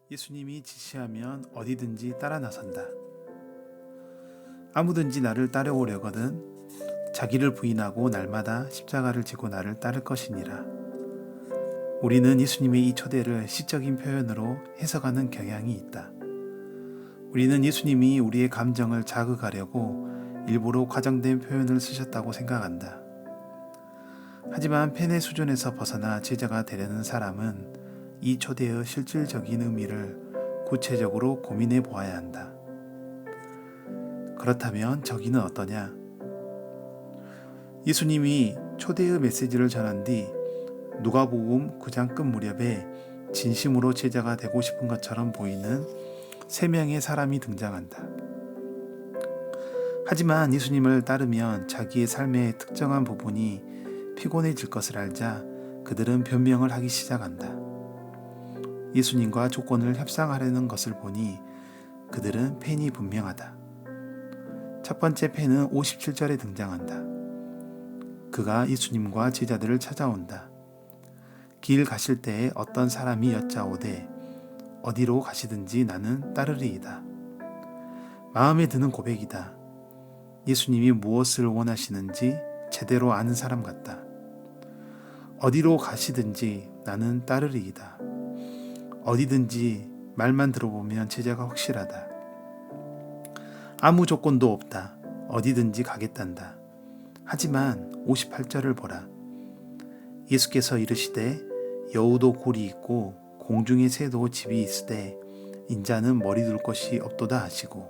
예수님이 지시하면 어디든지 따라 나선다. 아무든지 나를 따라오려거든 자기를 부인하고 날마다 십자가를 지고 나를 따를 것이니라. 우리는 예수님의 이 초대를 시적인 표현으로 해석하는 경향이 있다. 우리는 예수님이 우리의 감정을 자극하려고 일부러 과장된 표현을 쓰셨다고 생각한다. 하지만 펜의 수준에서 벗어나 제자가 되려는 사람은 이 초대의 실질적인 의미를 구체적으로 고민해 보아야 한다. 그렇다면 저기는 어떠냐? 예수님이 초대의 메시지를 전한 뒤 누가복음 9장 끝 무렵에 진심으로 제자가 되고 싶은 것처럼 보이는 3명의 사람이 등장한다. 하지만 예수님을 따르면 자기의 삶의 특정한 부분이 피곤해질 것을 알자 그들은 변명을 하기 시작한다. 예수님과 조건을 협상하려는 것을 보니 그들은 펜이 분명하다. 첫 번째 펜은 57절에 등장한다. 그가 예수님과 제자들을 찾아온다. 길 가실 때에 어떤 사람이 여짜오되 어디로 가시든지 나는 따르리이다. 마음에 드는 고백이다. 예수님이 무엇을 원하시는지 제대로 아는 사람 같다. 어디로 가시든지 나는 따르리이다. 어디든지 말만 들어보면 제자가 확실하다. 아무 조건도 없다. 어디든지 가겠단다. 하지만 58절을 보라. 예수께서 이르시되 여우도 굴이 있고 공중의 새도 집이 있으되 인자는 머리 둘 것이 없도다 하시고,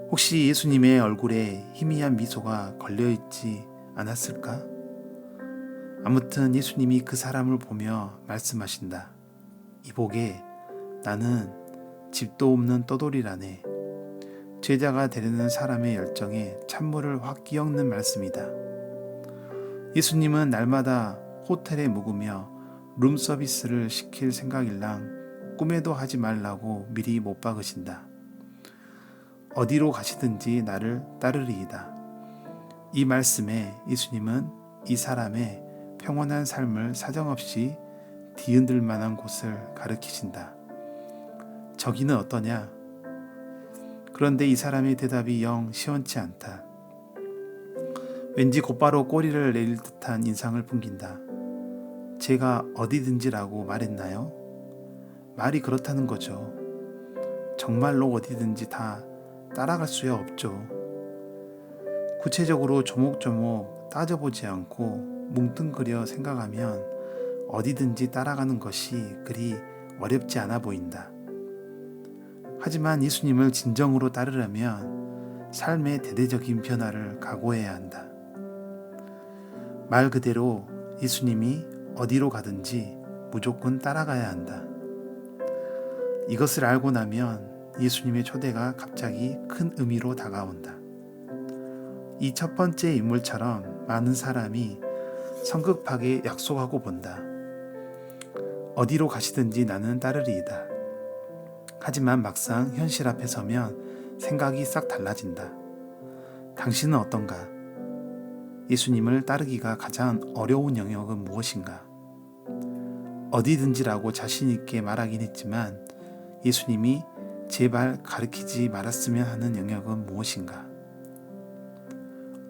혹시 예수님의 얼굴에 희미한 미소가 걸려있지 않았을까? 아무튼 예수님이 그 사람을 보며 말씀하신다. 이보게 나는 집도 없는 떠돌이라네. 제자가 되려는 사람의 열정에 찬물을 확 끼얹는 말씀이다. 예수님은 날마다 호텔에 묵으며 룸서비스를 시킬 생각일랑 꿈에도 하지 말라고 미리 못 박으신다. 어디로 가시든지 나를 따르리이다. 이 말씀에 예수님은 이 사람의 평온한 삶을 사정없이 뒤흔들 만한 곳을 가르치신다. 저기는 어떠냐? 그런데 이 사람의 대답이 영 시원치 않다. 왠지 곧바로 꼬리를 내릴 듯한 인상을 풍긴다. 제가 어디든지라고 말했나요? 말이 그렇다는 거죠. 정말로 어디든지 다 따라갈 수야 없죠. 구체적으로 조목조목 따져보지 않고 뭉뚱그려 생각하면 어디든지 따라가는 것이 그리 어렵지 않아 보인다. 하지만 예수님을 진정으로 따르려면 삶의 대대적인 변화를 각오해야 한다. 말 그대로 예수님이 어디로 가든지 무조건 따라가야 한다. 이것을 알고 나면 예수님의 초대가 갑자기 큰 의미로 다가온다. 이 첫 번째 인물처럼 많은 사람이 성급하게 약속하고 본다. 어디로 가시든지 나는 따르리이다. 하지만 막상 현실 앞에 서면 생각이 싹 달라진다. 당신은 어떤가? 예수님을 따르기가 가장 어려운 영역은 무엇인가? 어디든지라고 자신 있게 말하긴 했지만 예수님이 제발 가르치지 말았으면 하는 영역은 무엇인가?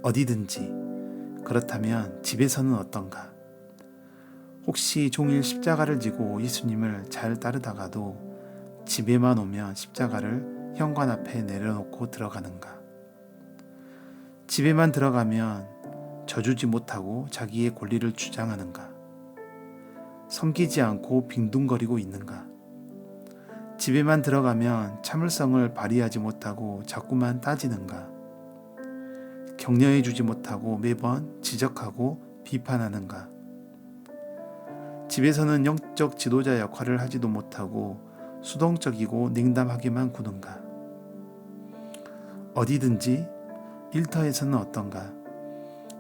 어디든지. 그렇다면 집에서는 어떤가? 혹시 종일 십자가를 지고 예수님을 잘 따르다가도 집에만 오면 십자가를 현관 앞에 내려놓고 들어가는가? 집에만 들어가면 져주지 못하고 자기의 권리를 주장하는가? 섬기지 않고 빈둥거리고 있는가? 집에만 들어가면 참을성을 발휘하지 못하고 자꾸만 따지는가? 격려해주지 못하고 매번 지적하고 비판하는가? 집에서는 영적 지도자 역할을 하지도 못하고 수동적이고 냉담하게만 구는가? 어디든지. 일터에서는 어떤가?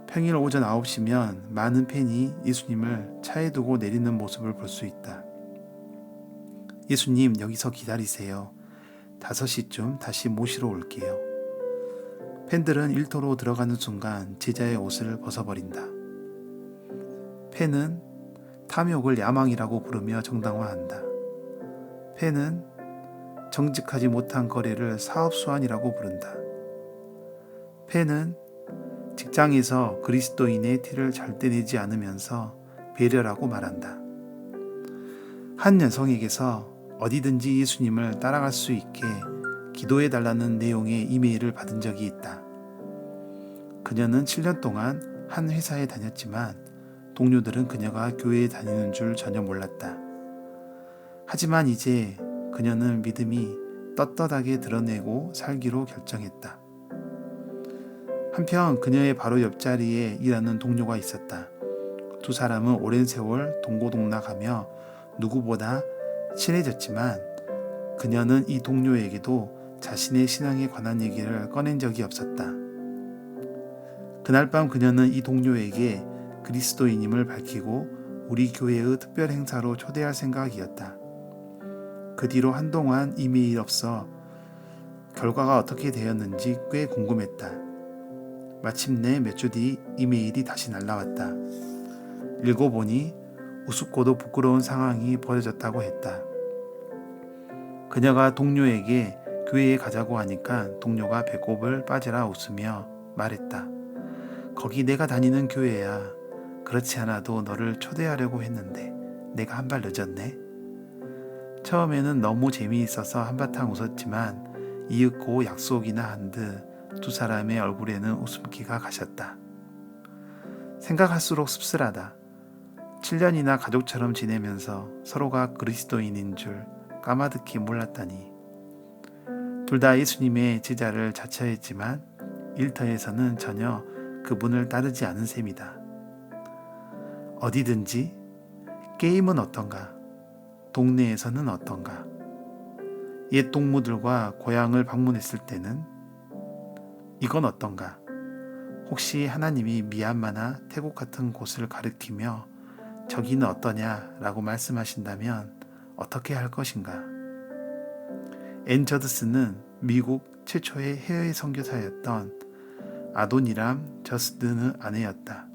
평일 오전 9시면 많은 팬이 예수님을 차에 두고 내리는 모습을 볼 수 있다. 예수님 여기서 기다리세요. 5시쯤 다시 모시러 올게요. 팬들은 일터로 들어가는 순간 제자의 옷을 벗어버린다. 팬은 탐욕을 야망이라고 부르며 정당화한다. 폐는 정직하지 못한 거래를 사업수완이라고 부른다. 폐는 직장에서 그리스도인의 티를 잘 떼내지 않으면서 배려라고 말한다. 한 여성에게서 어디든지 예수님을 따라갈 수 있게 기도해달라는 내용의 이메일을 받은 적이 있다. 그녀는 7년 동안 한 회사에 다녔지만 동료들은 그녀가 교회에 다니는 줄 전혀 몰랐다. 하지만 이제 그녀는 믿음이 떳떳하게 드러내고 살기로 결정했다. 한편 그녀의 바로 옆자리에 일하는 동료가 있었다. 두 사람은 오랜 세월 동고동락하며 누구보다 친해졌지만 그녀는 이 동료에게도 자신의 신앙에 관한 얘기를 꺼낸 적이 없었다. 그날 밤 그녀는 이 동료에게 그리스도인임을 밝히고 우리 교회의 특별 행사로 초대할 생각이었다. 그 뒤로 한동안 이메일 없어 결과가 어떻게 되었는지 꽤 궁금했다. 마침내 몇 주 뒤 이메일이 다시 날라왔다. 읽어보니 우습고도 부끄러운 상황이 벌어졌다고 했다. 그녀가 동료에게 교회에 가자고 하니까 동료가 배꼽을 빠지라 웃으며 말했다. 거기 내가 다니는 교회야. 그렇지 않아도 너를 초대하려고 했는데 내가 한 발 늦었네. 처음에는 너무 재미있어서 한바탕 웃었지만 이윽고 약속이나 한 듯 두 사람의 얼굴에는 웃음기가 가셨다. 생각할수록 씁쓸하다. 7년이나 가족처럼 지내면서 서로가 그리스도인인 줄 까마득히 몰랐다니. 둘 다 예수님의 제자를 자처했지만 일터에서는 전혀 그분을 따르지 않은 셈이다. 어디든지 게임은 어떤가? 동네에서는 어떤가? 옛 동무들과 고향을 방문했을 때는 이건 어떤가? 혹시 하나님이 미얀마나 태국 같은 곳을 가리키며 저기는 어떠냐라고 말씀하신다면 어떻게 할 것인가? 앤 저드스는 미국 최초의 해외 선교사였던 아도니람 저스드의 아내였다.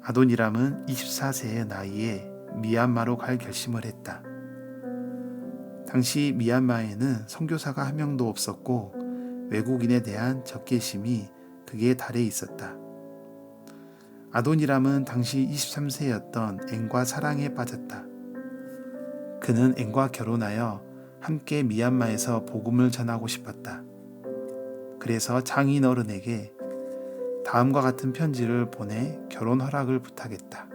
아도니람은 24세의 나이에 미얀마로 갈 결심을 했다. 당시 미얀마에는 선교사가 한 명도 없었고 외국인에 대한 적개심이 극에 달해 있었다. 아도니람은 당시 23세였던 앵과 사랑에 빠졌다. 그는 앵과 결혼하여 함께 미얀마에서 복음을 전하고 싶었다. 그래서 장인 어른에게 다음과 같은 편지를 보내 결혼 허락을 부탁했다.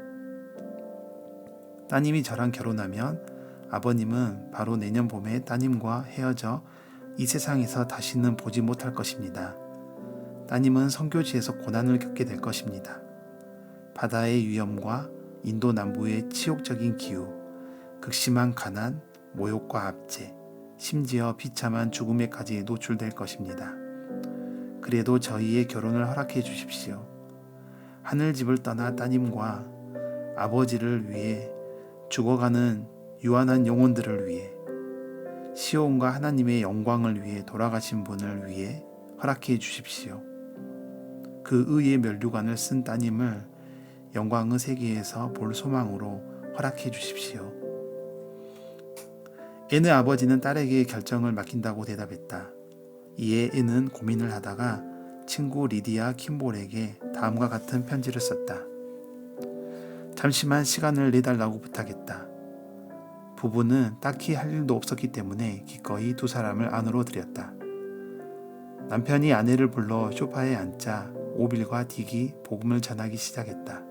따님이 저랑 결혼하면 아버님은 바로 내년 봄에 따님과 헤어져 이 세상에서 다시는 보지 못할 것입니다. 따님은 선교지에서 고난을 겪게 될 것입니다. 바다의 위험과 인도 남부의 치욕적인 기후, 극심한 가난, 모욕과 압제, 심지어 비참한 죽음에까지 노출될 것입니다. 그래도 저희의 결혼을 허락해 주십시오. 하늘집을 떠나 따님과 아버지를 위해 죽어가는 유한한 영혼들을 위해 시온과 하나님의 영광을 위해 돌아가신 분을 위해 허락해 주십시오. 그 의의 면류관을 쓴 따님을 영광의 세계에서 볼 소망으로 허락해 주십시오. 앤의 아버지는 딸에게 결정을 맡긴다고 대답했다. 이에 앤은 고민을 하다가 친구 리디아 킴볼에게 다음과 같은 편지를 썼다. 잠시만 시간을 내달라고 부탁했다. 부부는 딱히 할 일도 없었기 때문에 기꺼이 두 사람을 안으로 들였다. 남편이 아내를 불러 소파에 앉자 오빌과 딕이 복음을 전하기 시작했다.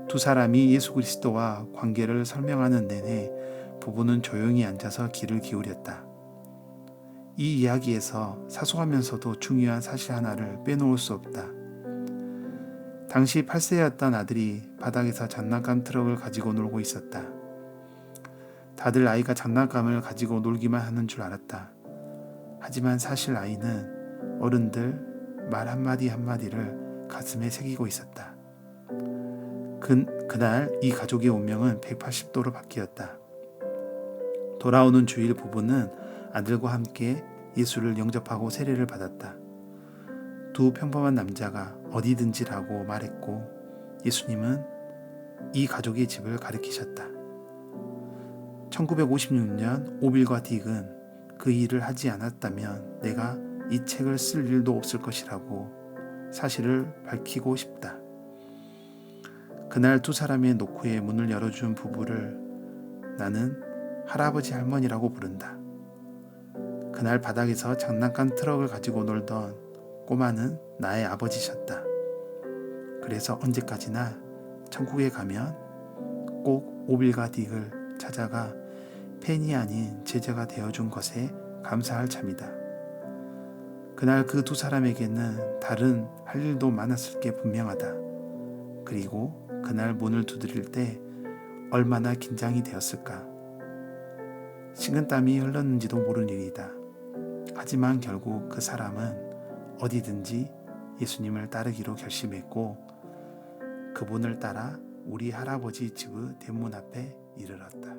두 사람이 예수 그리스도와 관계를 설명하는 내내 부부는 조용히 앉아서 귀를 기울였다. 이 이야기에서 사소하면서도 중요한 사실 하나를 빼놓을 수 없다. 당시 8세였던 아들이 바닥에서 장난감 트럭을 가지고 놀고 있었다. 다들 아이가 장난감을 가지고 놀기만 하는 줄 알았다. 하지만 사실 아이는 어른들 말 한마디 한마디를 가슴에 새기고 있었다. 그날 이 가족의 운명은 180도로 바뀌었다. 돌아오는 주일 부부는 아들과 함께 예수를 영접하고 세례를 받았다. 두 평범한 남자가 어디든지라고 말했고 예수님은 이 가족의 집을 가리키셨다. 1956년 오빌과 딕은 그 일을 하지 않았다면 내가 이 책을 쓸 일도 없을 것이라고 사실을 밝히고 싶다. 그날 두 사람의 노크에 문을 열어준 부부를 나는 할아버지 할머니라고 부른다. 그날 바닥에서 장난감 트럭을 가지고 놀던 꼬마는 나의 아버지셨다. 그래서 언제까지나 천국에 가면 꼭 오빌과 딕을 찾아가 팬이 아닌 제자가 되어준 것에 감사할 참이다. 그날 그 두 사람에게는 다른 할 일도 많았을 게 분명하다. 그리고 그날 문을 두드릴 때 얼마나 긴장이 되었을까. 식은땀이 흘렀는지도 모르는 일이다. 하지만 결국 그 사람은 어디든지 예수님을 따르기로 결심했고 그분을 따라 우리 할아버지 집의 대문 앞에 이르렀다.